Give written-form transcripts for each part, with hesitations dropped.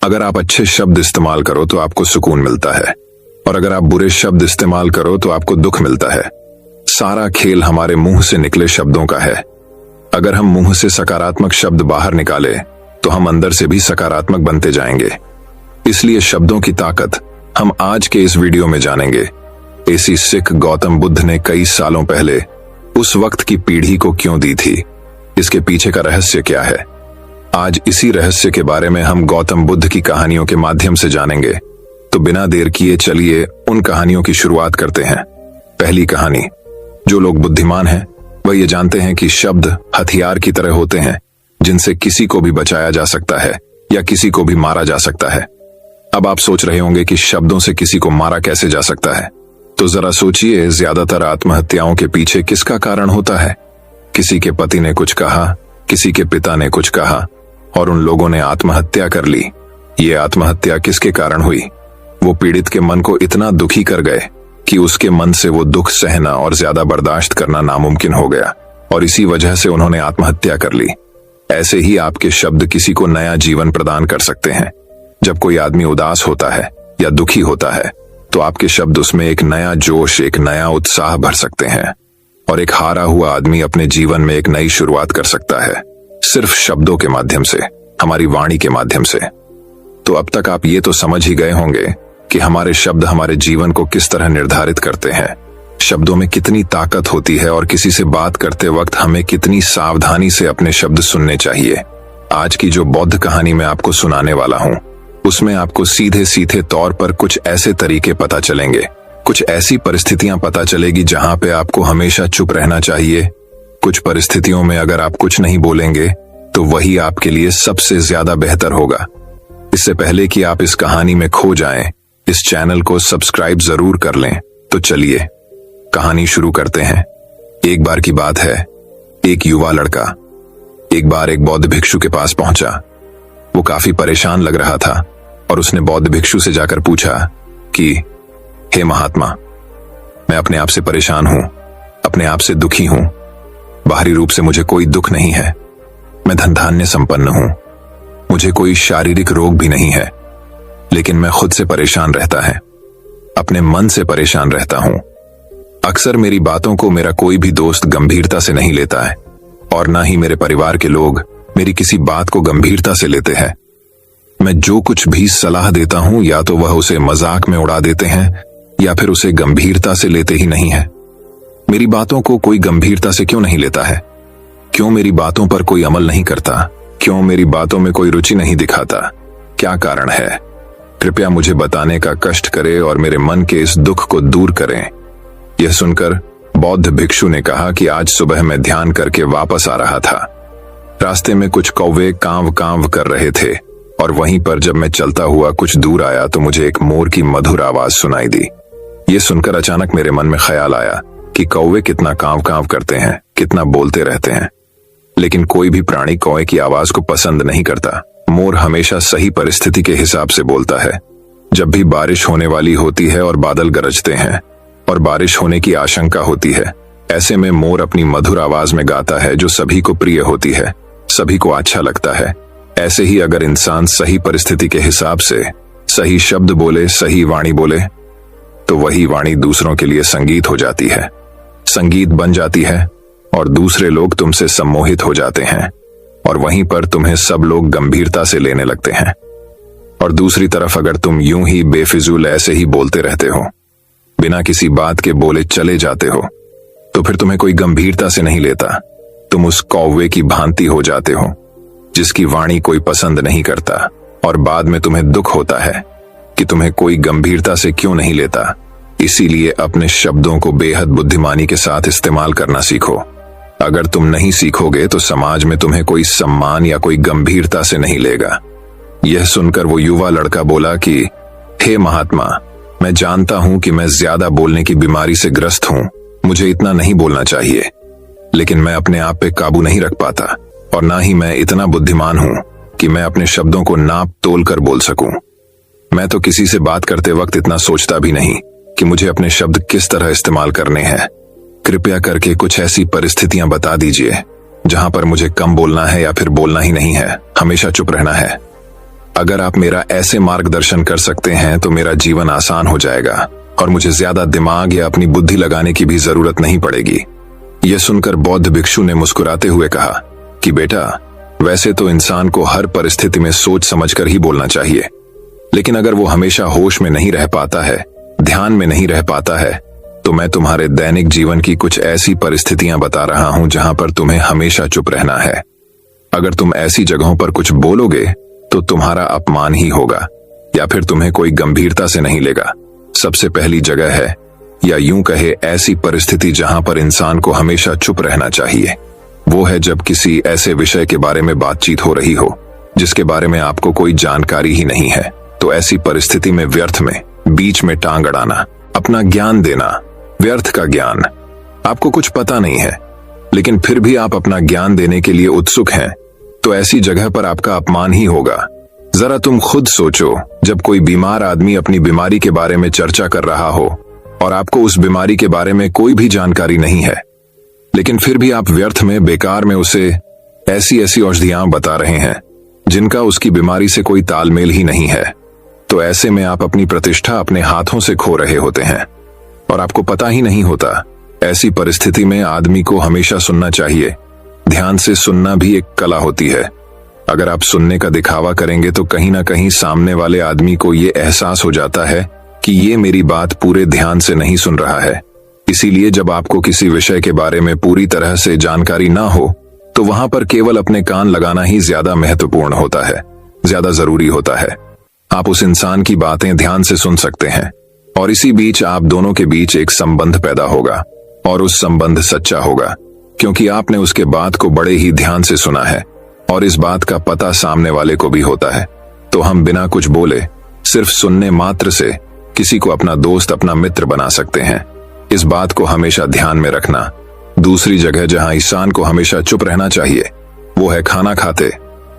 अगर आप अच्छे शब्द इस्तेमाल करो तो आपको सुकून मिलता है, और अगर आप बुरे शब्द इस्तेमाल करो तो आपको दुख मिलता है। सारा खेल हमारे मुंह से निकले शब्दों का है। अगर हम मुंह से सकारात्मक शब्द बाहर निकाले तो हम अंदर से भी सकारात्मक बनते जाएंगे। इसलिए शब्दों की ताकत हम आज के इस वीडियो में जानेंगे। ऐसी सिख गौतम बुद्ध ने कई सालों पहले उस वक्त की पीढ़ी को क्यों दी थी, इसके पीछे का रहस्य क्या है। आज इसी रहस्य के बारे में हम गौतम बुद्ध की कहानियों के माध्यम से जानेंगे। तो बिना देर किए चलिए उन कहानियों की शुरुआत करते हैं। पहली कहानी। जो लोग बुद्धिमान हैं वह ये जानते हैं कि शब्द हथियार की तरह होते हैं, जिनसे किसी को भी बचाया जा सकता है या किसी को भी मारा जा सकता है। अब आप सोच रहे होंगे कि शब्दों से किसी को मारा कैसे जा सकता है, तो जरा सोचिए, ज्यादातर आत्महत्याओं के पीछे किसका कारण होता है। किसी के पति ने कुछ कहा, किसी के पिता ने कुछ कहा और उन लोगों ने आत्महत्या कर ली। ये आत्महत्या किसके कारण हुई? वो पीड़ित के मन को इतना दुखी कर गए कि उसके मन से वो दुख सहना और ज्यादा बर्दाश्त करना नामुमकिन हो गया, और इसी वजह से उन्होंने आत्महत्या कर ली। ऐसे ही आपके शब्द किसी को नया जीवन प्रदान कर सकते हैं। जब कोई आदमी उदास होता है या दुखी होता है तो आपके शब्द उसमें एक नया जोश, एक नया उत्साह भर सकते हैं, और एक हारा हुआ आदमी अपने जीवन में एक नई शुरुआत कर सकता है, सिर्फ शब्दों के माध्यम से, हमारी वाणी के माध्यम से। तो अब तक आप ये तो समझ ही गए होंगे कि हमारे शब्द हमारे जीवन को किस तरह निर्धारित करते हैं। शब्दों में कितनी ताकत होती है और किसी से बात करते वक्त हमें कितनी सावधानी से अपने शब्द सुनने चाहिए। आज की जो बौद्ध कहानी मैं आपको सुनाने वाला हूँ, उसमें आपको सीधे सीधे तौर पर कुछ ऐसे तरीके पता चलेंगे, कुछ ऐसी परिस्थितियां पता चलेगी जहां पे आपको हमेशा चुप रहना चाहिए। कुछ परिस्थितियों में अगर आप कुछ नहीं बोलेंगे तो वही आपके लिए सबसे ज्यादा बेहतर होगा। इससे पहले कि आप इस कहानी में खो जाएं, इस चैनल को सब्सक्राइब जरूर कर लें। तो चलिए कहानी शुरू करते हैं। एक बार की बात है, एक युवा लड़का एक बार एक बौद्ध भिक्षु के पास पहुंचा। वो काफी परेशान लग रहा था और उसने बौद्ध भिक्षु से जाकर पूछा कि हे महात्मा, मैं अपने आप से परेशान हूं, अपने आप से दुखी हूं। बाहरी रूप से मुझे कोई दुख नहीं है, मैं धन धान्य संपन्न हूं, मुझे कोई शारीरिक रोग भी नहीं है, लेकिन मैं खुद से परेशान रहता है, अपने मन से परेशान रहता हूं। अक्सर मेरी बातों को मेरा कोई भी दोस्त गंभीरता से नहीं लेता है, और ना ही मेरे परिवार के लोग मेरी किसी बात को गंभीरता से लेते हैं। मैं जो कुछ भी सलाह देता हूं, या तो वह उसे मजाक में उड़ा देते हैं या फिर उसे गंभीरता से लेते ही नहीं है। मेरी बातों को कोई गंभीरता से क्यों नहीं लेता है? क्यों मेरी बातों पर कोई अमल नहीं करता? क्यों मेरी बातों में कोई रुचि नहीं दिखाता? क्या कारण है? कृपया मुझे बताने का कष्ट करें और मेरे मन के इस दुख को दूर करें। यह सुनकर बौद्ध भिक्षु ने कहा कि आज सुबह मैं ध्यान करके वापस आ रहा था। रास्ते में कुछ कौवे कांव कांव कर रहे थे, और वहीं पर जब मैं चलता हुआ कुछ दूर आया तो मुझे एक मोर की मधुर आवाज सुनाई दी। ये सुनकर अचानक मेरे मन में ख्याल आया कि कौवे कितना कांव कांव करते हैं, कितना बोलते रहते हैं, लेकिन कोई भी प्राणी कौवे की आवाज को पसंद नहीं करता। मोर हमेशा सही परिस्थिति के हिसाब से बोलता है। जब भी बारिश होने वाली होती है और बादल गरजते हैं और बारिश होने की आशंका होती है, ऐसे में मोर अपनी मधुर आवाज में गाता है, जो सभी को प्रिय होती है, सभी को अच्छा लगता है। ऐसे ही अगर इंसान सही परिस्थिति के हिसाब से सही शब्द बोले, सही वाणी बोले, तो वही वाणी दूसरों के लिए संगीत हो जाती है, संगीत बन जाती है, और दूसरे लोग तुमसे सम्मोहित हो जाते हैं, और वहीं पर तुम्हें सब लोग गंभीरता से लेने लगते हैं। और दूसरी तरफ अगर तुम यूं ही बेफिजूल ऐसे ही बोलते रहते हो, बिना किसी बात के बोले चले जाते हो, तो फिर तुम्हें कोई गंभीरता से नहीं लेता। तुम उस कौवे की भांति हो जाते हो जिसकी वाणी कोई पसंद नहीं करता, और बाद में तुम्हें दुख होता है कि तुम्हें कोई गंभीरता से क्यों नहीं लेता। इसीलिए अपने शब्दों को बेहद बुद्धिमानी के साथ इस्तेमाल करना सीखो। अगर तुम नहीं सीखोगे तो समाज में तुम्हें कोई सम्मान या कोई गंभीरता से नहीं लेगा। यह सुनकर वो युवा लड़का बोला कि हे महात्मा, मैं जानता हूं कि मैं ज्यादा बोलने की बीमारी से ग्रस्त हूं, मुझे इतना नहीं बोलना चाहिए, लेकिन मैं अपने आप पे काबू नहीं रख पाता, और ना ही मैं इतना बुद्धिमान हूं कि मैं अपने शब्दों को नाप तोल कर बोल सकूं। मैं तो किसी से बात करते वक्त इतना सोचता भी नहीं कि मुझे अपने शब्द किस तरह इस्तेमाल करने हैं। कृपया करके कुछ ऐसी परिस्थितियां बता दीजिए जहां पर मुझे कम बोलना है या फिर बोलना ही नहीं है, हमेशा चुप रहना है। अगर आप मेरा ऐसे मार्गदर्शन कर सकते हैं तो मेरा जीवन आसान हो जाएगा और मुझे ज्यादा दिमाग या अपनी बुद्धि लगाने की भी जरूरत नहीं पड़ेगी। यह सुनकर बौद्ध भिक्षु ने मुस्कुराते हुए कहा कि बेटा, वैसे तो इंसान को हर परिस्थिति में सोच समझकर ही बोलना चाहिए, लेकिन अगर वो हमेशा होश में नहीं रह पाता है, ध्यान में नहीं रह पाता है, तो मैं तुम्हारे दैनिक जीवन की कुछ ऐसी परिस्थितियां बता रहा हूं जहां पर तुम्हें हमेशा चुप रहना है। अगर तुम ऐसी जगहों पर कुछ बोलोगे तो तुम्हारा अपमान ही होगा या फिर तुम्हें कोई गंभीरता से नहीं लेगा। सबसे पहली जगह है, या यूं कहे ऐसी परिस्थिति जहां पर इंसान को हमेशा चुप रहना चाहिए, वो है जब किसी ऐसे विषय के बारे में बातचीत हो रही हो जिसके बारे में आपको कोई जानकारी ही नहीं है। तो ऐसी परिस्थिति में व्यर्थ में बीच में टांग अड़ाना, अपना ज्ञान देना, व्यर्थ का ज्ञान, आपको कुछ पता नहीं है लेकिन फिर भी आप अपना ज्ञान देने के लिए उत्सुक हैं, तो ऐसी जगह पर आपका अपमान ही होगा। जरा तुम खुद सोचो, जब कोई बीमार आदमी अपनी बीमारी के बारे में चर्चा कर रहा हो और आपको उस बीमारी के बारे में कोई भी जानकारी नहीं है, लेकिन फिर भी आप व्यर्थ में बेकार में उसे ऐसी ऐसी औषधियां बता रहे हैं जिनका उसकी बीमारी से कोई तालमेल ही नहीं है, तो ऐसे में आप अपनी प्रतिष्ठा अपने हाथों से खो रहे होते हैं और आपको पता ही नहीं होता। ऐसी परिस्थिति में आदमी को हमेशा सुनना चाहिए। ध्यान से सुनना भी एक कला होती है। अगर आप सुनने का दिखावा करेंगे तो कहीं ना कहीं सामने वाले आदमी को ये एहसास हो जाता है कि ये मेरी बात पूरे ध्यान से नहीं सुन रहा है। इसीलिए जब आपको किसी विषय के बारे में पूरी तरह से जानकारी ना हो तो वहां पर केवल अपने कान लगाना ही ज्यादा महत्वपूर्ण होता है, ज्यादा जरूरी होता है। आप उस इंसान की बातें ध्यान से सुन सकते हैं और इसी बीच आप दोनों के बीच एक संबंध पैदा होगा और उस संबंध सच्चा होगा क्योंकि आपने उसके बात को बड़े ही ध्यान से सुना है और इस बात का पता सामने वाले को भी होता है। तो हम बिना कुछ बोले, सिर्फ सुनने मात्र से किसी को अपना दोस्त, अपना मित्र बना सकते हैं। इस बात को हमेशा ध्यान में रखना। दूसरी जगह जहां इंसान को हमेशा चुप रहना चाहिए वो है खाना खाते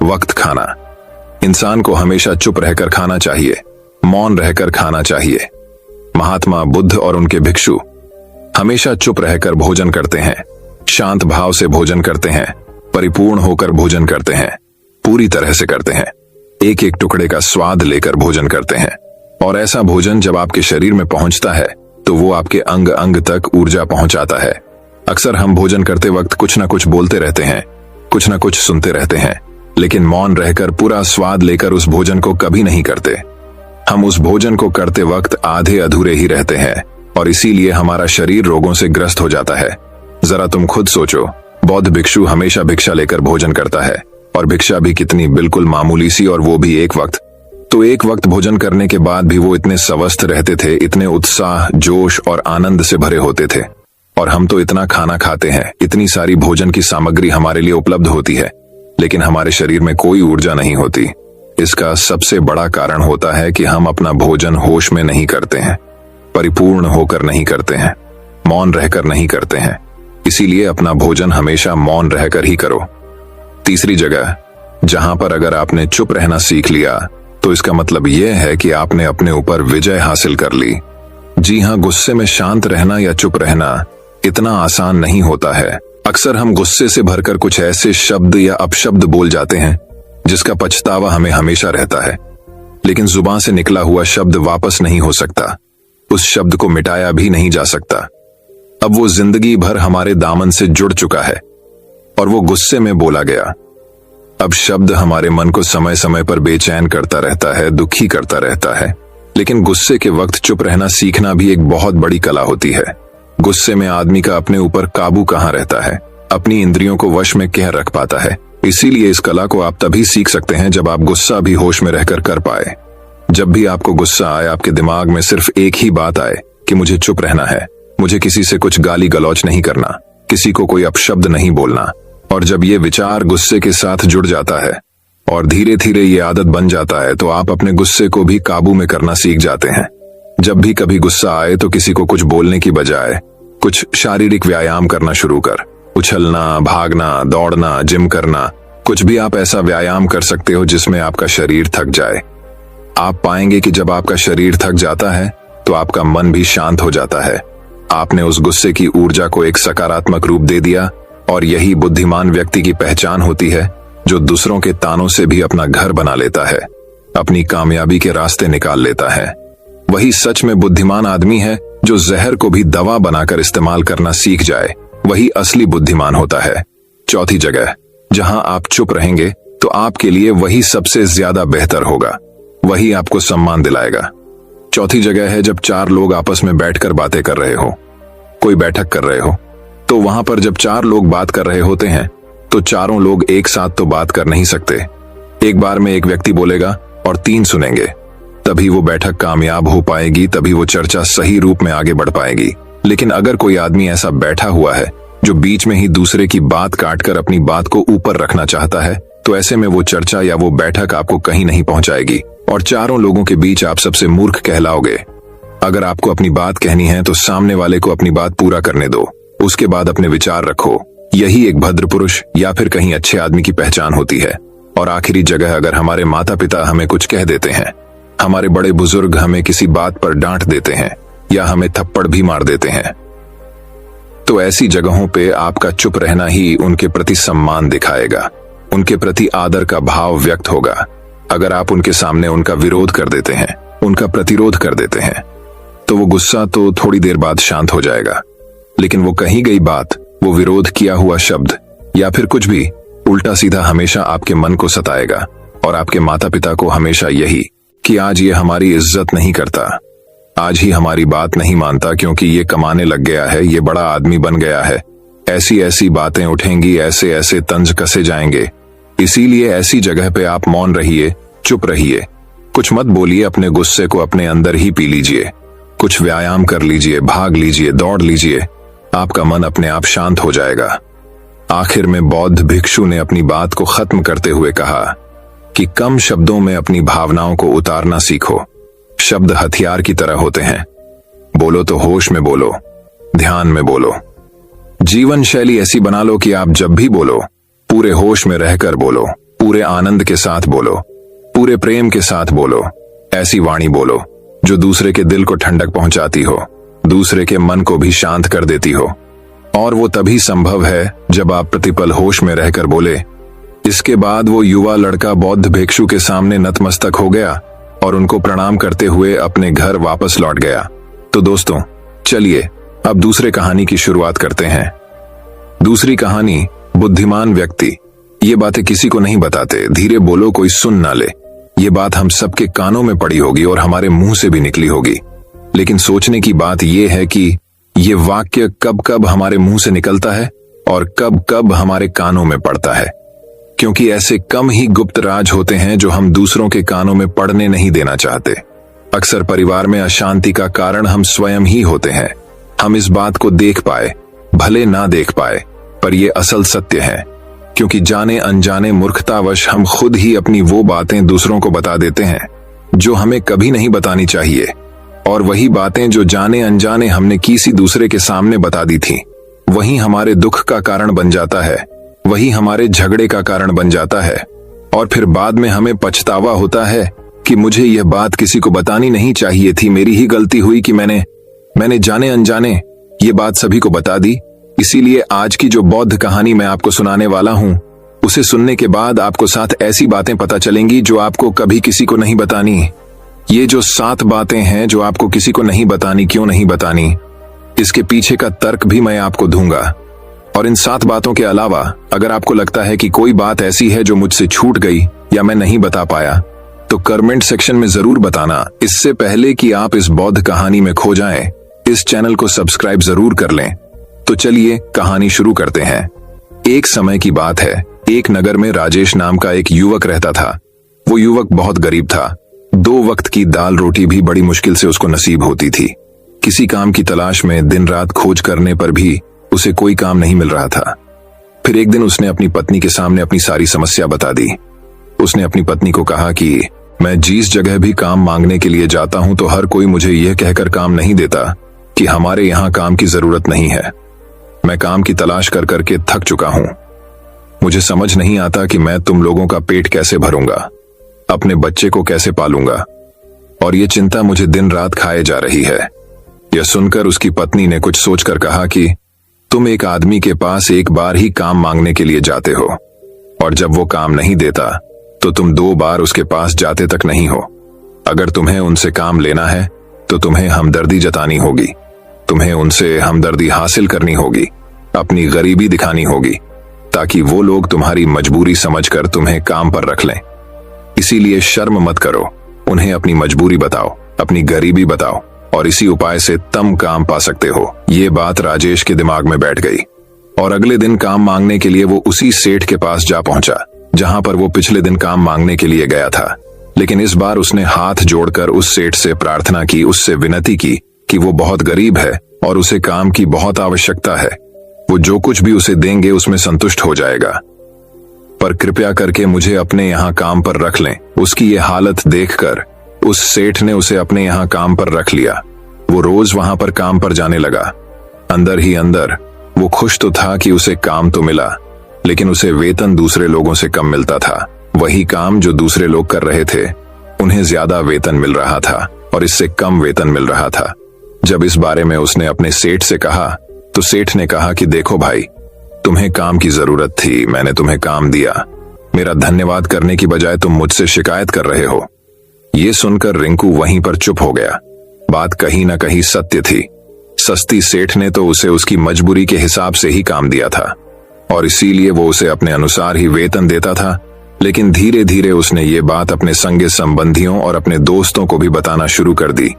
वक्त खाना। इंसान को हमेशा चुप रहकर खाना चाहिए, मौन रहकर खाना चाहिए। महात्मा बुद्ध और उनके भिक्षु हमेशा चुप रहकर भोजन करते हैं, शांत भाव से भोजन करते हैं, परिपूर्ण होकर भोजन करते हैं, पूरी तरह से करते हैं, एक एक टुकड़े का स्वाद लेकर भोजन करते हैं। और ऐसा भोजन जब आपके शरीर में पहुंचता है तो वो आपके अंग अंग तक ऊर्जा पहुंचाता है। अक्सर हम भोजन करते वक्त कुछ ना कुछ बोलते रहते हैं, कुछ ना कुछ सुनते रहते हैं, लेकिन मौन रहकर पूरा स्वाद लेकर उस भोजन को कभी नहीं करते। हम उस भोजन को करते वक्त आधे अधूरे ही रहते हैं और इसीलिए हमारा शरीर रोगों से ग्रस्त हो जाता है। जरा तुम खुद सोचो, बौद्ध भिक्षु हमेशा भिक्षा लेकर भोजन करता है और भिक्षा भी कितनी बिल्कुल मामूली सी, और वो भी एक वक्त। तो एक वक्त भोजन करने के बाद भी वो इतने स्वस्थ रहते थे, इतने उत्साह, जोश और आनंद से भरे होते थे। और हम तो इतना खाना खाते हैं, इतनी सारी भोजन की सामग्री हमारे लिए उपलब्ध होती है, लेकिन हमारे शरीर में कोई ऊर्जा नहीं होती। इसका सबसे बड़ा कारण होता है कि हम अपना भोजन होश में नहीं करते हैं, परिपूर्ण होकर नहीं करते हैं, मौन रहकर नहीं करते हैं। इसीलिए अपना भोजन हमेशा मौन रहकर ही करो। तीसरी जगह जहां पर अगर आपने चुप रहना सीख लिया तो इसका मतलब यह है कि आपने अपने ऊपर विजय हासिल कर ली। जी हां, गुस्से में शांत रहना या चुप रहना इतना आसान नहीं होता है। अक्सर हम गुस्से से भरकर कुछ ऐसे शब्द या अपशब्द बोल जाते हैं जिसका पछतावा हमें हमेशा रहता है, लेकिन जुबान से निकला हुआ शब्द वापस नहीं हो सकता, उस शब्द को मिटाया भी नहीं जा सकता। अब वो जिंदगी भर हमारे दामन से जुड़ चुका है और वो गुस्से में बोला गया। अब शब्द हमारे मन को समय समय पर बेचैन करता रहता है, दुखी करता रहता है, लेकिन गुस्से के वक्त चुप रहना सीखना भी एक बहुत बड़ी कला होती है। गुस्से में आदमी का अपने ऊपर काबू कहाँ रहता है, अपनी इंद्रियों को वश में कह रख पाता है। इसीलिए इस कला को आप तभी सीख सकते हैं जब आप गुस्सा भी होश में रहकर कर पाए। जब भी आपको गुस्सा आए, आपके दिमाग में सिर्फ एक ही बात आए कि मुझे चुप रहना है, मुझे किसी से कुछ गाली गलौच नहीं करना, किसी को कोई अपशब्द नहीं बोलना। और जब ये विचार गुस्से के साथ जुड़ जाता है और धीरे धीरे ये आदत बन जाता है तो आप अपने गुस्से को भी काबू में करना सीख जाते हैं। जब भी कभी गुस्सा आए तो किसी को कुछ बोलने की बजाय कुछ शारीरिक व्यायाम करना शुरू कर, उछलना, भागना, दौड़ना, जिम करना, कुछ भी आप ऐसा व्यायाम कर सकते हो जिसमें आपका शरीर थक जाए। आप पाएंगे कि जब आपका शरीर थक जाता है तो आपका मन भी शांत हो जाता है। आपने उस गुस्से की ऊर्जा को एक सकारात्मक रूप दे दिया और यही बुद्धिमान व्यक्ति की पहचान होती है, जो दूसरों के तानों से भी अपना घर बना लेता है। अपनी कामयाबी के रास्ते निकाल लेता है। वही सच में बुद्धिमान आदमी है जो जहर को भी दवा बनाकर इस्तेमाल करना सीख जाए। वही असली बुद्धिमान होता है। चौथी जगह, जहां आप चुप रहेंगे तो आपके लिए वही सबसे ज्यादा बेहतर होगा, वही आपको सम्मान दिलाएगा। चौथी जगह है जब चार लोग आपस में बैठकर बातें कर रहे हो, कोई बैठक कर रहे हो, तो वहां पर जब चार लोग बात कर रहे होते हैं तो चारों लोग एक साथ तो बात कर नहीं सकते। एक बार में एक व्यक्ति बोलेगा और तीन सुनेंगे, तभी वो बैठक कामयाब हो पाएगी, तभी वो चर्चा सही रूप में आगे बढ़ पाएगी। लेकिन अगर कोई आदमी ऐसा बैठा हुआ है जो बीच में ही दूसरे की बात काटकर अपनी बात को ऊपर रखना चाहता है, तो ऐसे में वो चर्चा या वो बैठक आपको कहीं नहीं पहुंचाएगी और चारों लोगों के बीच आप सबसे मूर्ख कहलाओगे। अगर आपको अपनी बात कहनी है तो सामने वाले को अपनी बात पूरा करने दो, उसके बाद अपने विचार रखो। यही एक भद्र पुरुष या फिर कहीं अच्छे आदमी की पहचान होती है। और आखिरी जगह, अगर हमारे माता पिता हमें कुछ कह देते हैं, हमारे बड़े बुजुर्ग हमें किसी बात पर डांट देते हैं या हमें थप्पड़ भी मार देते हैं, तो ऐसी जगहों पे आपका चुप रहना ही उनके प्रति सम्मान दिखाएगा, उनके प्रति आदर का भाव व्यक्त होगा। अगर आप उनके सामने उनका विरोध कर देते हैं, उनका प्रतिरोध कर देते हैं, तो वो गुस्सा तो थोड़ी देर बाद शांत हो जाएगा, लेकिन वो कही गई बात, वो विरोध किया हुआ शब्द या फिर कुछ भी उल्टा सीधा हमेशा आपके मन को सताएगा और आपके माता पिता को हमेशा यही कि आज ये हमारी इज्जत नहीं करता, आज ही हमारी बात नहीं मानता क्योंकि ये कमाने लग गया है, ये बड़ा आदमी बन गया है, ऐसी ऐसी बातें उठेंगी, ऐसे ऐसे तंज कसे जाएंगे। इसीलिए ऐसी जगह पे आप मौन रहिए, चुप रहिए, कुछ मत बोलिए, अपने गुस्से को अपने अंदर ही पी लीजिए, कुछ व्यायाम कर लीजिए, भाग लीजिए, दौड़ लीजिए, आपका मन अपने आप शांत हो जाएगा। आखिर में बौद्ध भिक्षु ने अपनी बात को खत्म करते हुए कहा कि कम शब्दों में अपनी भावनाओं को उतारना सीखो। शब्द हथियार की तरह होते हैं, बोलो तो होश में बोलो, ध्यान में बोलो। जीवन शैली ऐसी बना लो कि आप जब भी बोलो पूरे होश में रहकर बोलो, पूरे आनंद के साथ बोलो, पूरे प्रेम के साथ बोलो। ऐसी वाणी बोलो जो दूसरे के दिल को ठंडक पहुंचाती हो, दूसरे के मन को भी शांत कर देती हो। और वो तभी संभव है जब आप प्रतिपल होश में रहकर बोले। इसके बाद वो युवा लड़का बौद्ध भिक्षु के सामने नतमस्तक हो गया और उनको प्रणाम करते हुए अपने घर वापस लौट गया। तो दोस्तों, चलिए अब दूसरे कहानी की शुरुआत करते हैं। दूसरी कहानी, बुद्धिमान व्यक्ति। ये बातें किसी को नहीं बताते, धीरे बोलो, कोई सुन ना ले। ये बात हम सबके कानों में पड़ी होगी और हमारे मुंह से भी निकली होगी, लेकिन सोचने की बात यह है कि ये वाक्य कब कब हमारे मुंह से निकलता है और कब कब हमारे कानों में पड़ता है, क्योंकि ऐसे कम ही गुप्त राज होते हैं जो हम दूसरों के कानों में पड़ने नहीं देना चाहते। अक्सर परिवार में अशांति का कारण हम स्वयं ही होते हैं। हम इस बात को देख पाए, भले ना देख पाए, पर यह असल सत्य है, क्योंकि जाने अनजाने मूर्खतावश हम खुद ही अपनी वो बातें दूसरों को बता देते हैं जो हमें कभी नहीं बतानी चाहिए, और वही बातें जो जाने अनजाने हमने किसी दूसरे के सामने बता दी थी, वही हमारे दुख का कारण बन जाता है, वही हमारे झगड़े का कारण बन जाता है। और फिर बाद में हमें पछतावा होता है कि मुझे यह बात किसी को बतानी नहीं चाहिए थी, मेरी ही गलती हुई कि मैंने जाने अनजाने ये बात सभी को बता दी। इसीलिए आज की जो बौद्ध कहानी मैं आपको सुनाने वाला हूं, उसे सुनने के बाद आपको 7 ऐसी बातें पता चलेंगी जो आपको कभी किसी को नहीं बतानी। ये जो 7 बातें हैं जो आपको किसी को नहीं बतानी, क्यों नहीं बतानी, इसके पीछे का तर्क भी मैं आपको दूंगा। और इन 7 बातों के अलावा अगर आपको लगता है कि कोई बात ऐसी है जो मुझसे छूट गई या मैं नहीं बता पाया, तो कमेंट सेक्शन में जरूर बताना। इससे पहले कि आप इस बौद्ध कहानी में खो जाएं, इस चैनल को सब्सक्राइब जरूर कर लें। तो चलिए कहानी शुरू करते हैं। एक समय की बात है, एक नगर में राजेश नाम का एक युवक रहता था। वो युवक बहुत गरीब था। 2 वक्त की दाल रोटी भी बड़ी मुश्किल से उसको नसीब होती थी। किसी काम की तलाश में दिन रात खोज करने पर भी उसे कोई काम नहीं मिल रहा था। फिर एक दिन उसने अपनी पत्नी के सामने अपनी सारी समस्या बता दी। उसने अपनी पत्नी को कहा कि मैं जिस जगह भी काम मांगने के लिए जाता हूं तो हर कोई मुझे यह कहकर काम नहीं देता कि हमारे यहां काम की जरूरत नहीं है। मैं काम की तलाश कर करके थक चुका हूं। मुझे समझ नहीं आता कि मैं तुम लोगों का पेट कैसे भरूंगा, अपने बच्चे को कैसे पालूंगा, और ये चिंता मुझे दिन रात खाए जा रही है। यह सुनकर उसकी पत्नी ने कुछ सोचकर कहा कि तुम एक आदमी के पास एक बार ही काम मांगने के लिए जाते हो, और जब वो काम नहीं देता तो तुम 2 बार उसके पास जाते तक नहीं हो। अगर तुम्हें उनसे काम लेना है तो तुम्हें हमदर्दी जतानी होगी, तुम्हें उनसे हमदर्दी हासिल करनी होगी, अपनी गरीबी दिखानी होगी, ताकि वो लोग तुम्हारी मजबूरी समझकर तुम्हें काम पर रख लें। इसीलिए शर्म मत करो, उन्हें अपनी मजबूरी बताओ, अपनी गरीबी बताओ, और इसी उपाय से तुम काम पा सकते हो। ये बात राजेश के दिमाग में बैठ गई और अगले दिन काम मांगने के लिए वो उसी सेठ के पास जा पहुंचा जहां पर वो पिछले दिन काम मांगने के लिए गया था। लेकिन इस बार उसने हाथ जोड़कर उस सेठ से प्रार्थना की, उससे विनती की कि वो बहुत गरीब है और उसे काम की बहुत आवश्यकता है। वो जो कुछ भी उसे देंगे उसमें संतुष्ट हो जाएगा, पर कृपया करके मुझे अपने यहाँ काम पर रख लें। उसकी ये हालत देखकर उस सेठ ने उसे अपने यहाँ काम पर रख लिया। वो रोज वहां पर काम पर जाने लगा। अंदर ही अंदर वो खुश तो था कि उसे काम तो मिला, लेकिन उसे वेतन दूसरे लोगों से कम मिलता था। वही काम जो दूसरे लोग कर रहे थे, उन्हें ज्यादा वेतन मिल रहा था और इससे कम वेतन मिल रहा था। जब इस बारे में उसने अपने सेठ से कहा तो सेठ ने कहा कि देखो भाई, तुम्हें काम की जरूरत थी, मैंने तुम्हें काम दिया। मेरा धन्यवाद करने की बजाय तुम मुझसे शिकायत कर रहे हो। ये सुनकर रिंकू वहीं पर चुप हो गया। बात कहीं ना कहीं सत्य थी। सस्ती सेठ ने तो उसे उसकी मजबूरी के हिसाब से ही काम दिया था और इसीलिए वो उसे अपने अनुसार ही वेतन देता था। लेकिन धीरे धीरे उसने ये बात अपने संगे संबंधियों और अपने दोस्तों को भी बताना शुरू कर दी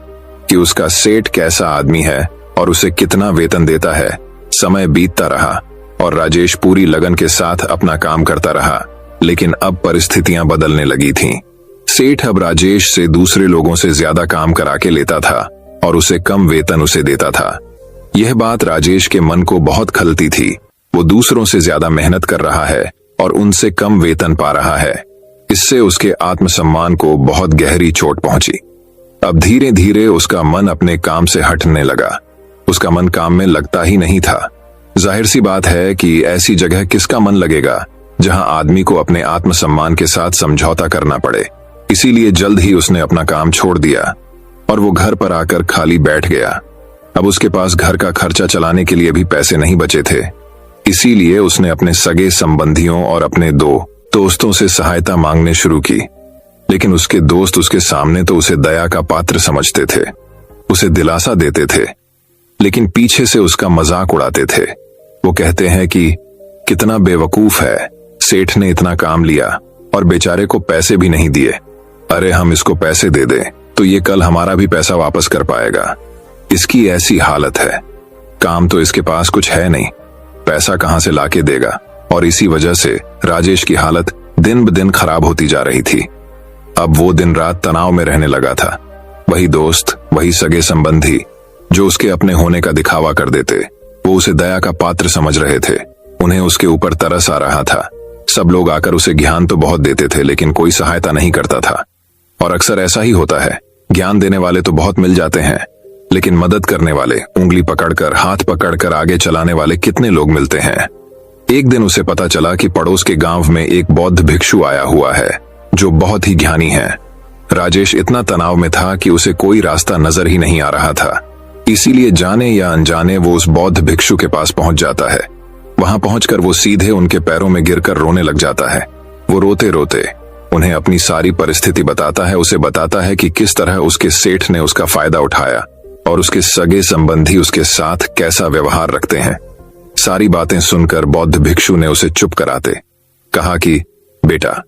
कि उसका सेठ कैसा आदमी है और उसे कितना वेतन देता है। समय बीतता रहा और राजेश पूरी लगन के साथ अपना काम करता रहा, लेकिन अब परिस्थितियां बदलने लगी थीं। सेठ अब राजेश से दूसरे लोगों से ज्यादा काम करा के लेता था और उसे कम वेतन उसे देता था। यह बात राजेश के मन को बहुत खलती थी। वो दूसरों से ज्यादा मेहनत कर रहा है और उनसे कम वेतन पा रहा है। इससे उसके आत्मसम्मान को बहुत गहरी चोट पहुंची। अब धीरे धीरे उसका मन अपने काम से हटने लगा। उसका मन काम में लगता ही नहीं था। जाहिर सी बात है कि ऐसी जगह किसका मन लगेगा जहां आदमी को अपने आत्मसम्मान के साथ समझौता करना पड़े। इसीलिए जल्द ही उसने अपना काम छोड़ दिया और वो घर पर आकर खाली बैठ गया। अब उसके पास घर का खर्चा चलाने के लिए भी पैसे नहीं बचे थे। इसीलिए उसने अपने सगे संबंधियों और अपने 2 दोस्तों से सहायता मांगने शुरू की। लेकिन उसके दोस्त उसके सामने तो उसे दया का पात्र समझते थे, उसे दिलासा देते थे, लेकिन पीछे से उसका मजाक उड़ाते थे। वो कहते हैं कि कितना बेवकूफ है, सेठ ने इतना काम लिया और बेचारे को पैसे भी नहीं दिए। अरे हम इसको पैसे दे दें तो ये कल हमारा भी पैसा वापस कर पाएगा। इसकी ऐसी हालत है, काम तो इसके पास कुछ है नहीं, पैसा कहां से लाके देगा। और इसी वजह से राजेश की हालत दिन ब दिन खराब होती जा रही थी। अब वो दिन रात तनाव में रहने लगा था। वही दोस्त, वही सगे संबंधी जो उसके अपने होने का दिखावा कर देते, वो उसे दया का पात्र समझ रहे थे। उन्हें उसके ऊपर तरस आ रहा था। सब लोग आकर उसे ज्ञान तो बहुत देते थे, लेकिन कोई सहायता नहीं करता था। और अक्सर ऐसा ही होता है, ज्ञान देने वाले तो बहुत मिल जाते हैं, लेकिन मदद करने वाले, उंगली पकड़कर, हाथ पकड़कर आगे चलाने वाले कितने लोग मिलते हैं। एक दिन उसे पता चला कि पड़ोस के गांव में एक बौद्ध भिक्षु आया हुआ है जो बहुत ही ज्ञानी है। राजेश इतना तनाव में था कि उसे कोई रास्ता नजर ही नहीं आ रहा था। इसीलिए जाने या अनजाने वो उस बौद्ध भिक्षु के पास पहुंच जाता है। वहां पहुंचकर वो सीधे उनके पैरों में गिरकर रोने लग जाता है। वो रोते रोते उन्हें अपनी सारी परिस्थिति बताता है। उसे बताता है कि किस तरह उसके सेठ ने उसका फायदा उठाया और उसके सगे संबंधी उसके साथ कैसा व्यवहार रखते हैं। सारी बातें सुनकर बौद्ध भिक्षु ने उसे चुप कराते कहा कि बेटा,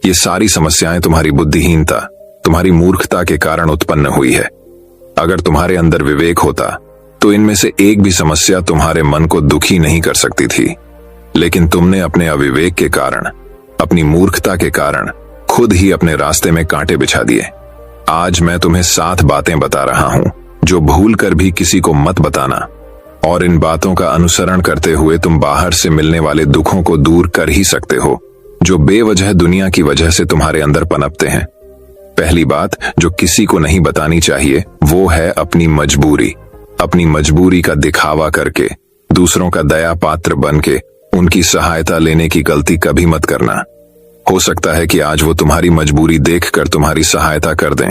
ये सारी समस्याएं तुम्हारी बुद्धिहीनता, तुम्हारी मूर्खता के कारण उत्पन्न हुई है। अगर तुम्हारे अंदर विवेक होता तो इनमें से एक भी समस्या तुम्हारे मन को दुखी नहीं कर सकती थी। लेकिन तुमने अपने अविवेक के कारण, अपनी मूर्खता के कारण खुद ही अपने रास्ते में कांटे बिछा दिए। आज मैं तुम्हें 7 बातें बता रहा हूं जो भूल कर भी किसी को मत बताना, और इन बातों का अनुसरण करते हुए तुम बाहर से मिलने वाले दुखों को दूर कर ही सकते हो जो बेवजह दुनिया की वजह से तुम्हारे अंदर पनपते हैं। पहली बात जो किसी को नहीं बतानी चाहिए वो है अपनी मजबूरी। अपनी मजबूरी का दिखावा करके, दूसरों का दया पात्र बन के उनकी सहायता लेने की गलती कभी मत करना। हो सकता है कि आज वो तुम्हारी मजबूरी देखकर तुम्हारी सहायता कर दें,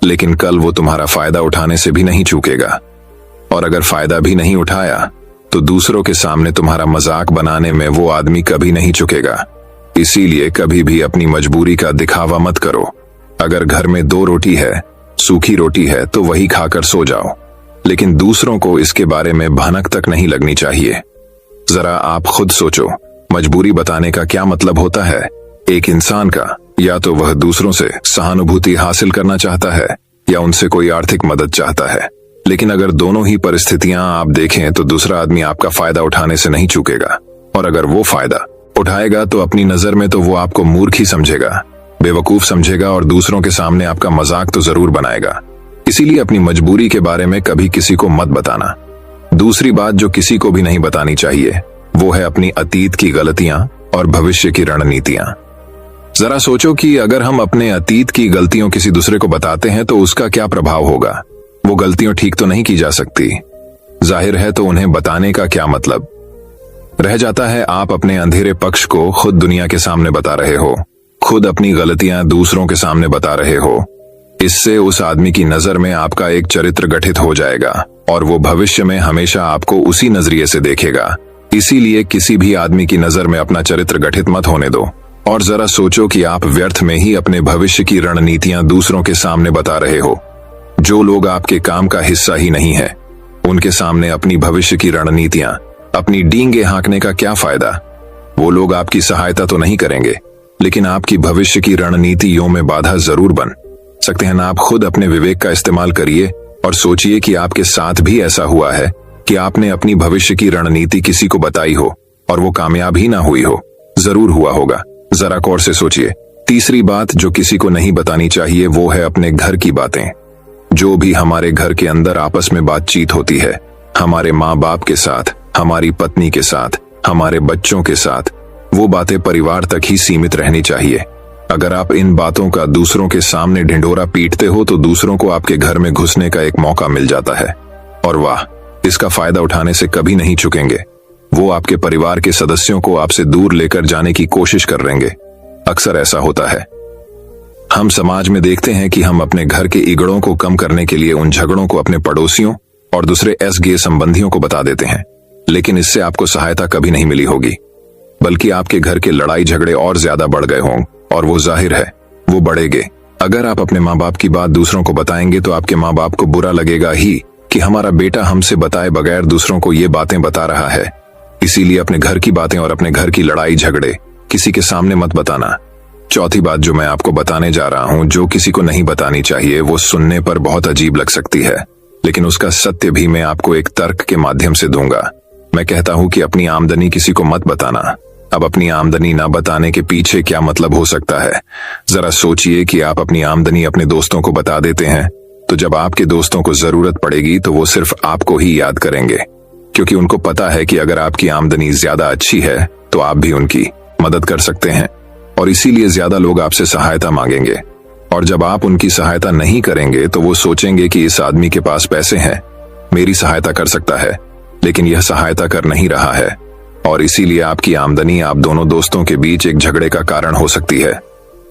लेकिन कल वो तुम्हारा फायदा उठाने से भी नहीं चूकेगा। और अगर फायदा भी नहीं उठाया तो दूसरों के सामने तुम्हारा मजाक बनाने में वो आदमी कभी नहीं चुकेगा। इसीलिए कभी भी अपनी मजबूरी का दिखावा मत करो। अगर घर में 2 रोटी है, सूखी रोटी है, तो वही खाकर सो जाओ, लेकिन दूसरों को इसके बारे में भनक तक नहीं लगनी चाहिए। जरा आप खुद सोचो, मजबूरी बताने का क्या मतलब होता है एक इंसान का? या तो वह दूसरों से सहानुभूति हासिल करना चाहता है या उनसे कोई आर्थिक मदद चाहता है। लेकिन अगर दोनों ही परिस्थितियां आप देखें तो दूसरा आदमी आपका फायदा उठाने से नहीं चूकेगा, और अगर वो फायदा उठाएगा तो अपनी नजर में तो वो आपको मूर्ख ही समझेगा, बेवकूफ समझेगा, और दूसरों के सामने आपका मजाक तो जरूर बनाएगा। इसीलिए अपनी मजबूरी के बारे में कभी किसी को मत बताना। दूसरी बात जो किसी को भी नहीं बतानी चाहिए वो है अपनी अतीत की गलतियां और भविष्य की रणनीतियां। जरा सोचो कि अगर हम अपने अतीत की गलतियों किसी दूसरे को बताते हैं तो उसका क्या प्रभाव होगा। वो गलतियां ठीक तो नहीं की जा सकती, जाहिर है, तो उन्हें बताने का क्या मतलब रह जाता है। आप अपने अंधेरे पक्ष को खुद दुनिया के सामने बता रहे हो, खुद अपनी गलतियां दूसरों के सामने बता रहे हो। इससे उस आदमी की नजर में आपका एक चरित्र गठित हो जाएगा और वो भविष्य में हमेशा आपको उसी नजरिए से देखेगा। इसीलिए किसी भी आदमी की नजर में अपना चरित्र गठित मत होने दो। और जरा सोचो कि आप व्यर्थ में ही अपने भविष्य की रणनीतियां दूसरों के सामने बता रहे हो। जो लोग आपके काम का हिस्सा ही नहीं है, उनके सामने अपनी भविष्य की रणनीतियां, अपनी डींगे हाँकने का क्या फायदा? वो लोग आपकी सहायता तो नहीं करेंगे, लेकिन आपकी भविष्य की रणनीतियों में बाधा जरूर बन सकते हैं ना। आप खुद अपने विवेक का इस्तेमाल करिए और सोचिए कि आपके साथ भी ऐसा हुआ है कि आपने अपनी भविष्य की रणनीति किसी को बताई हो और वो कामयाब ही ना हुई हो। जरूर हुआ होगा, जरा गौर से सोचिए। तीसरी बात जो किसी को नहीं बतानी चाहिए वो है अपने घर की बातें। जो भी हमारे घर के अंदर आपस में बातचीत होती है, हमारे माँ बाप के साथ, हमारी पत्नी के साथ, हमारे बच्चों के साथ, वो बातें परिवार तक ही सीमित रहनी चाहिए। अगर आप इन बातों का दूसरों के सामने ढिंढोरा पीटते हो तो दूसरों को आपके घर में घुसने का एक मौका मिल जाता है, और वाह, इसका फायदा उठाने से कभी नहीं चुकेंगे। वो आपके परिवार के सदस्यों को आपसे दूर लेकर जाने की कोशिश कर लेंगे। अक्सर ऐसा होता है। हम समाज में देखते हैं कि हम अपने घर के इगड़ों को कम करने के लिए उन झगड़ों को अपने पड़ोसियों और दूसरे गे संबंधियों को बता देते हैं, लेकिन इससे आपको सहायता कभी नहीं मिली होगी, बल्कि आपके घर के लड़ाई झगड़े और ज्यादा बढ़ गए हों, और वो जाहिर है वो बढ़ेंगे। अगर आप अपने माँ बाप की बात दूसरों को बताएंगे तो आपके माँ बाप को बुरा लगेगा ही कि हमारा बेटा हमसे बताए बगैर दूसरों को ये बातें बता रहा है। इसीलिए अपने घर की बातें और अपने घर की लड़ाई झगड़े किसी के सामने मत बताना। चौथी बात जो मैं आपको बताने जा रहा हूं, जो किसी को नहीं बतानी चाहिए, वो सुनने पर बहुत अजीब लग सकती है, लेकिन उसका सत्य भी मैं आपको एक तर्क के माध्यम से दूंगा। मैं कहता हूं कि अपनी आमदनी किसी को मत बताना। अब अपनी आमदनी ना बताने के पीछे क्या मतलब हो सकता है? जरा सोचिए कि आप अपनी आमदनी अपने दोस्तों को बता देते हैं, तो जब आपके दोस्तों को जरूरत पड़ेगी तो वो सिर्फ आपको ही याद करेंगे, क्योंकि उनको पता है कि अगर आपकी आमदनी ज्यादा अच्छी है तो आप भी उनकी मदद कर सकते हैं, और इसीलिए ज्यादा लोग आपसे सहायता मांगेंगे। और जब आप उनकी सहायता नहीं करेंगे तो वो सोचेंगे कि इस आदमी के पास पैसे हैं, मेरी सहायता कर सकता है, लेकिन यह सहायता कर नहीं रहा है, और इसीलिए आपकी आमदनी आप दोनों दोस्तों के बीच एक झगड़े का कारण हो सकती है।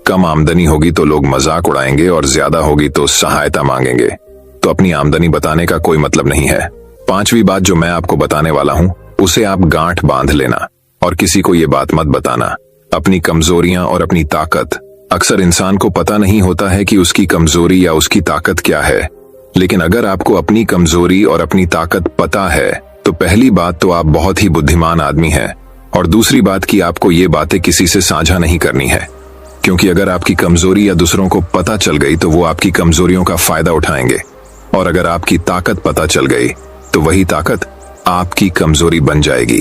कम आमदनी होगी तो लोग मजाक उड़ाएंगे और ज्यादा होगी तो सहायता मांगेंगे। तो अपनी आमदनी बताने का कोई मतलब नहीं है। पांचवी बात जो मैं आपको बताने वाला हूं, उसे आप गांठ बांध लेना और किसी को ये बात मत बताना। अपनी कमजोरियां और अपनी ताकत। अक्सर इंसान को पता नहीं होता है कि उसकी कमजोरी या उसकी ताकत क्या है, लेकिन अगर आपको अपनी कमजोरी और अपनी ताकत पता है तो पहली बात तो आप बहुत ही बुद्धिमान आदमी हैं, और दूसरी बात कि आपको ये बातें किसी से साझा नहीं करनी है, क्योंकि अगर आपकी कमजोरी या दूसरों को पता चल गई तो वो आपकी कमजोरियों का फायदा उठाएंगे, और अगर आपकी ताकत पता चल गई तो वही ताकत आपकी कमजोरी बन जाएगी,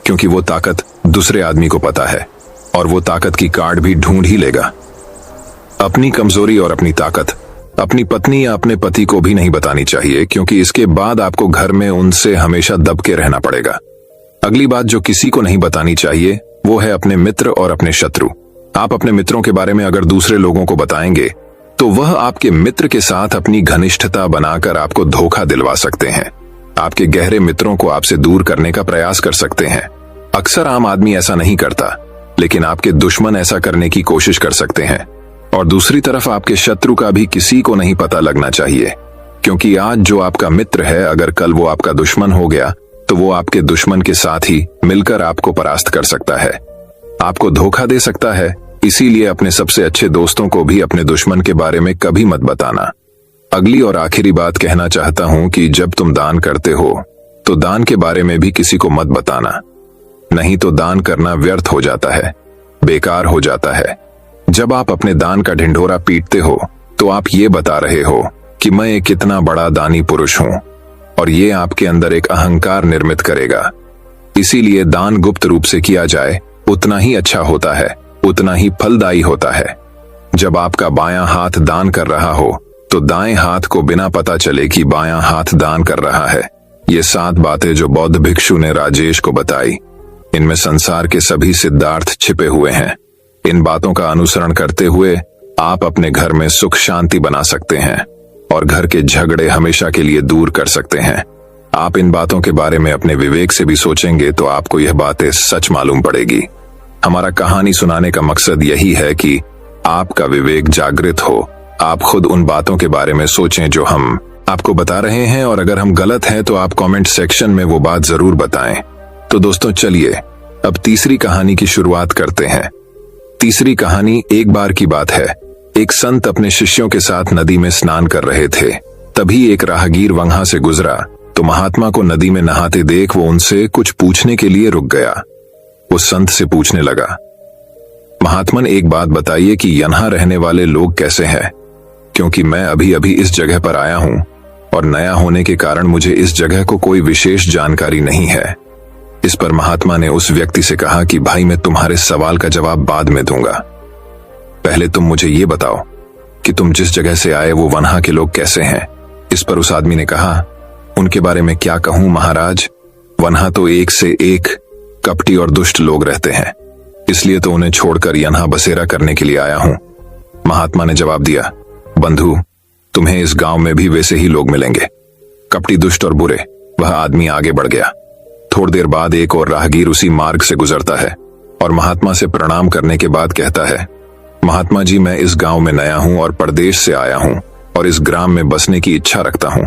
क्योंकि वो ताकत दूसरे आदमी को पता है और वो ताकत की कार्ड भी ढूंढ ही लेगा। अपनी कमजोरी और अपनी ताकत अपनी पत्नी या अपने पति को भी नहीं बतानी चाहिए, क्योंकि इसके बाद आपको घर में उनसे हमेशा दब के रहना पड़ेगा। अगली बात जो किसी को नहीं बतानी चाहिए वो है अपने मित्र और अपने शत्रु। आप अपने मित्रों के बारे में अगर दूसरे लोगों को बताएंगे तो वह आपके मित्र के साथ अपनी घनिष्ठता बनाकर आपको धोखा दिलवा सकते हैं। आपके गहरे मित्रों को आपसे दूर करने का प्रयास कर सकते हैं। अक्सर आम आदमी ऐसा नहीं करता, लेकिन आपके दुश्मन ऐसा करने की कोशिश कर सकते हैं। और दूसरी तरफ आपके शत्रु का भी किसी को नहीं पता लगना चाहिए, क्योंकि आज जो आपका मित्र है अगर कल वो आपका दुश्मन हो गया तो वो आपके दुश्मन के साथ ही मिलकर आपको परास्त कर सकता है। आपको धोखा दे सकता है। इसीलिए अपने सबसे अच्छे दोस्तों को भी अपने दुश्मन के बारे में कभी मत बताना। अगली और आखिरी बात कहना चाहता हूं कि जब तुम दान करते हो तो दान के बारे में भी किसी को मत बताना, नहीं तो दान करना व्यर्थ हो जाता है, बेकार हो जाता है। जब आप अपने दान का ढिंढोरा पीटते हो तो आप ये बता रहे हो कि मैं एक कितना बड़ा दानी पुरुष हूं, और ये आपके अंदर एक अहंकार निर्मित करेगा। इसीलिए दान गुप्त रूप से किया जाए उतना ही अच्छा होता है, उतना ही फलदायी होता है। जब आपका बायां हाथ दान कर रहा हो तो दाएं हाथ को बिना पता चले कि बायां हाथ दान कर रहा है। ये 7 बातें जो बौद्ध भिक्षु ने राजेश को बताई, इनमें संसार के सभी सिद्धार्थ छिपे हुए हैं। इन बातों का अनुसरण करते हुए आप अपने घर में सुख शांति बना सकते हैं और घर के झगड़े हमेशा के लिए दूर कर सकते हैं। आप इन बातों के बारे में अपने विवेक से भी सोचेंगे तो आपको यह बातें सच मालूम पड़ेगी। हमारा कहानी सुनाने का मकसद यही है कि आपका विवेक जागृत हो, आप खुद उन बातों के बारे में सोचें जो हम आपको बता रहे हैं, और अगर हम गलत हैं तो आप कमेंट सेक्शन में वो बात जरूर बताएं। तो दोस्तों चलिए अब तीसरी कहानी की शुरुआत करते हैं। तीसरी कहानी एक बार की बात है। एक संत अपने शिष्यों के साथ नदी में स्नान कर रहे थे। तभी एक राहगीर वहां से गुजरा तो महात्मा को नदी में नहाते देख वो उनसे कुछ पूछने के लिए रुक गया। वो संत से पूछने लगा, महात्मन एक बात बताइए कि यहाँ रहने वाले लोग कैसे हैं, क्योंकि मैं अभी अभी इस जगह पर आया हूं और नया होने के कारण मुझे इस जगह को कोई विशेष जानकारी नहीं है। इस पर महात्मा ने उस व्यक्ति से कहा कि भाई मैं तुम्हारे सवाल का जवाब बाद में दूंगा, पहले तुम मुझे ये बताओ कि तुम जिस जगह से आए वो वहां के लोग कैसे हैं। इस पर उस आदमी ने कहा, उनके बारे में क्या कहूं महाराज, वहां तो एक से एक कपटी और दुष्ट लोग रहते हैं, इसलिए तो उन्हें छोड़कर यहाँ बसेरा करने के लिए आया हूं। महात्मा ने जवाब दिया, बंधु तुम्हें इस गांव में भी वैसे ही लोग मिलेंगे, कपटी दुष्ट और बुरे। वह आदमी आगे बढ़ गया। थोड़ी देर बाद एक और राहगीर उसी मार्ग से गुजरता है और महात्मा से प्रणाम करने के बाद कहता है, महात्मा जी मैं इस गांव में नया हूं और परदेश से आया हूं और इस ग्राम में बसने की इच्छा रखता हूं,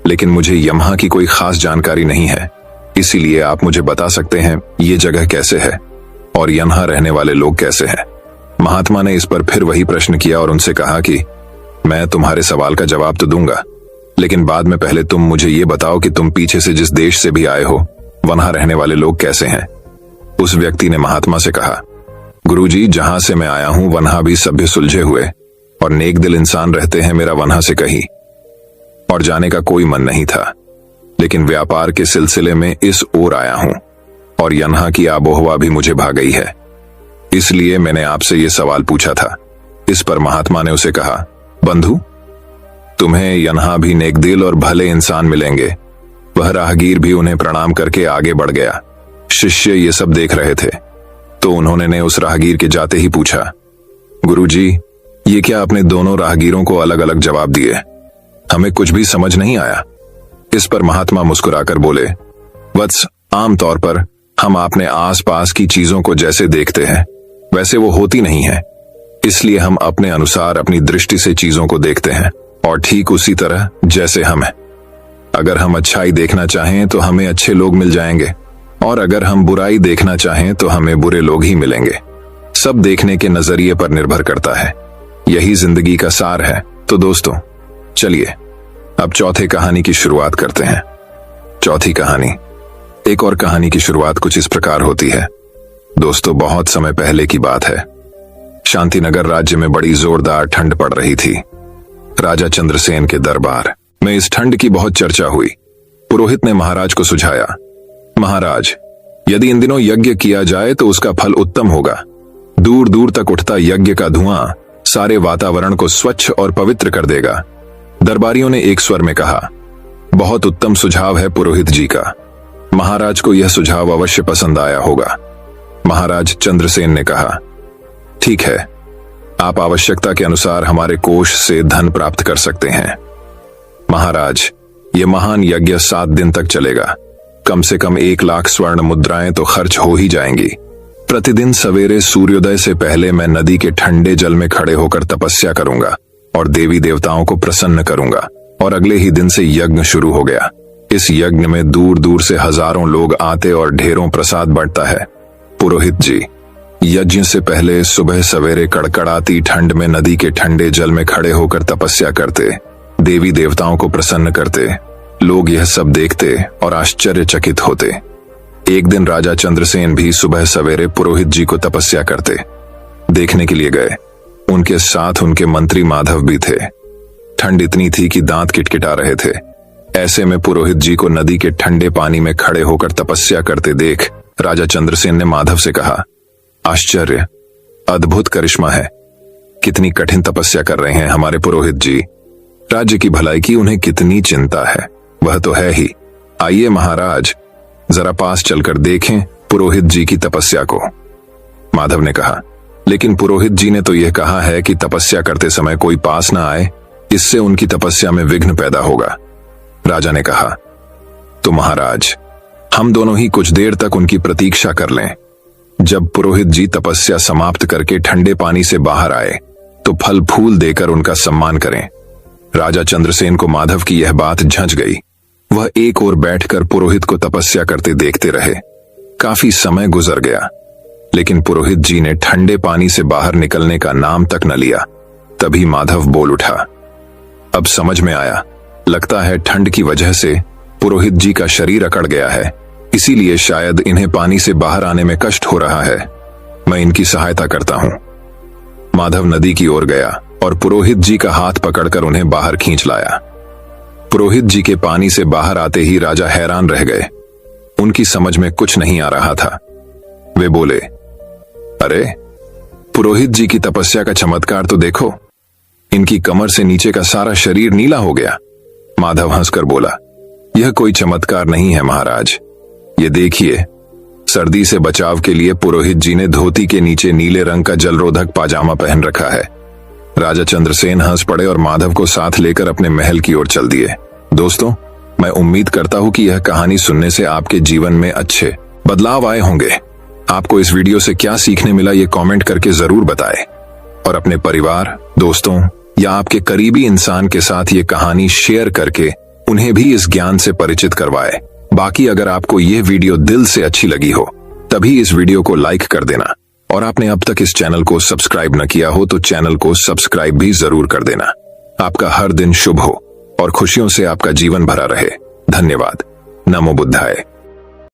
लेकिन मुझे यहाँ की कोई खास जानकारी नहीं है, इसीलिए आप मुझे बता सकते हैं ये जगह कैसे है और यहाँ रहने वाले लोग कैसे हैं। महात्मा ने इस पर फिर वही प्रश्न किया और उनसे कहा कि मैं तुम्हारे सवाल का जवाब तो दूंगा, लेकिन बाद में पहले तुम मुझे ये बताओ कि तुम पीछे से जिस देश से भी आए हो वहां रहने वाले लोग कैसे हैं। उस व्यक्ति ने महात्मा से कहा, गुरुजी जहां से मैं आया हूं वहां भी सभ्य सुलझे हुए और नेक दिल इंसान रहते हैं। मेरा वहां से कहीं और जाने का कोई मन नहीं था, लेकिन व्यापार के सिलसिले में इस ओर आया हूं और यहाँ की आबोहवा भी मुझे भा गई है, इसलिए मैंने आपसे ये सवाल पूछा था। इस पर महात्मा ने उसे कहा, बंधु तुम्हें यहाँ भी नेक दिल और भले इंसान मिलेंगे। वह राहगीर भी उन्हें प्रणाम करके आगे बढ़ गया। शिष्य ये सब देख रहे थे तो उन्होंने उस राहगीर के जाते ही पूछा, गुरुजी ये क्या आपने दोनों राहगीरों को अलग अलग जवाब दिए, हमें कुछ भी समझ नहीं आया। इस पर महात्मा मुस्कुराकर बोले, वत्स आमतौर पर हम अपने आसपास की चीजों को जैसे देखते हैं वैसे वो होती नहीं है, इसलिए हम अपने अनुसार अपनी दृष्टि से चीजों को देखते हैं, और ठीक उसी तरह जैसे हम हैं। अगर हम अच्छाई देखना चाहें तो हमें अच्छे लोग मिल जाएंगे, और अगर हम बुराई देखना चाहें तो हमें बुरे लोग ही मिलेंगे। सब देखने के नजरिए पर निर्भर करता है, यही जिंदगी का सार है। तो दोस्तों चलिए अब चौथे कहानी की शुरुआत करते हैं। चौथी कहानी। एक और कहानी की शुरुआत कुछ इस प्रकार होती है। दोस्तों बहुत समय पहले की बात है। शांतिनगर राज्य में बड़ी जोरदार ठंड पड़ रही थी। राजा चंद्रसेन के दरबार में इस ठंड की बहुत चर्चा हुई। पुरोहित ने महाराज को सुझाया, महाराज यदि इन दिनों यज्ञ किया जाए तो उसका फल उत्तम होगा। दूर दूर तक उठता यज्ञ का धुआं सारे वातावरण को स्वच्छ और पवित्र कर देगा। दरबारियों ने एक स्वर में कहा, बहुत उत्तम सुझाव है पुरोहित जी का, महाराज को यह सुझाव अवश्य पसंद आया होगा। महाराज चंद्रसेन ने कहा, ठीक है, आप आवश्यकता के अनुसार हमारे कोष से धन प्राप्त कर सकते हैं। महाराज ये महान यज्ञ 7 दिन तक चलेगा, कम से कम 1 लाख स्वर्ण मुद्राएं तो खर्च हो ही जाएंगी। प्रतिदिन सवेरे सूर्योदय से पहले मैं नदी के ठंडे जल में खड़े होकर तपस्या करूंगा और देवी देवताओं को प्रसन्न करूंगा। और अगले ही दिन से यज्ञ शुरू हो गया। इस यज्ञ में दूर दूर से हजारों लोग आते और ढेरों प्रसाद बढ़ता है। पुरोहित जी यज्ञ से पहले सुबह सवेरे कड़कड़ाती ठंड में नदी के ठंडे जल में खड़े होकर तपस्या करते, देवी देवताओं को प्रसन्न करते। लोग यह सब देखते और आश्चर्यचकित होते। एक दिन राजा चंद्रसेन भी सुबह सवेरे पुरोहित जी को तपस्या करते देखने के लिए गए। उनके साथ उनके मंत्री माधव भी थे। ठंड इतनी थी कि दांत किटकिटा रहे थे। ऐसे में पुरोहित जी को नदी के ठंडे पानी में खड़े होकर तपस्या करते देख राजा चंद्रसेन ने माधव से कहा, आश्चर्य, अद्भुत करिश्मा है। कितनी कठिन तपस्या कर रहे हैं हमारे पुरोहित जी। राज्य की भलाई की उन्हें कितनी चिंता है, वह तो है ही। आइए महाराज, जरा पास चलकर देखें पुरोहित जी की तपस्या को। माधव ने कहा, लेकिन पुरोहित जी ने तो यह कहा है कि तपस्या करते समय कोई पास ना आए, इससे उनकी तपस्या में विघ्न पैदा होगा। राजा ने कहा, तो महाराज, हम दोनों ही कुछ देर तक उनकी प्रतीक्षा कर लें। जब पुरोहित जी तपस्या समाप्त करके ठंडे पानी से बाहर आए तो फल फूल देकर उनका सम्मान करें। राजा चंद्रसेन को माधव की यह बात झंझ गई। वह एक ओर बैठकर पुरोहित को तपस्या करते देखते रहे। काफी समय गुजर गया, लेकिन पुरोहित जी ने ठंडे पानी से बाहर निकलने का नाम तक न लिया। तभी माधव बोल उठा, अब समझ में आया, लगता है ठंड की वजह से पुरोहित जी का शरीर अकड़ गया है, इसीलिए शायद इन्हें पानी से बाहर आने में कष्ट हो रहा है। मैं इनकी सहायता करता हूं। माधव नदी की ओर गया और पुरोहित जी का हाथ पकड़कर उन्हें बाहर खींच लाया। पुरोहित जी के पानी से बाहर आते ही राजा हैरान रह गए। उनकी समझ में कुछ नहीं आ रहा था। वे बोले, अरे, पुरोहित जी की तपस्या का चमत्कार तो देखो, इनकी कमर से नीचे का सारा शरीर नीला हो गया। माधव हंसकर बोला, यह कोई चमत्कार नहीं है महाराज, ये देखिए, सर्दी से बचाव के लिए पुरोहित जी ने धोती के नीचे नीले रंग का जलरोधक पाजामा पहन रखा है। राजा चंद्रसेन हंस पड़े और माधव को साथ लेकर अपने महल की ओर चल दिए। दोस्तों, मैं उम्मीद करता हूं कि यह कहानी सुनने से आपके जीवन में अच्छे बदलाव आए होंगे। आपको इस वीडियो से क्या सीखने मिला ये कमेंट करके जरूर बताएं और अपने परिवार, दोस्तों या आपके करीबी इंसान के साथ ये कहानी शेयर करके उन्हें भी इस ज्ञान से परिचित करवाएं। बाकी अगर आपको यह वीडियो दिल से अच्छी लगी हो तभी इस वीडियो को लाइक कर देना और आपने अब तक इस चैनल को सब्सक्राइब न किया हो तो चैनल को सब्सक्राइब भी जरूर कर देना। आपका हर दिन शुभ हो और खुशियों से आपका जीवन भरा रहे। धन्यवाद। नमो बुद्धाय।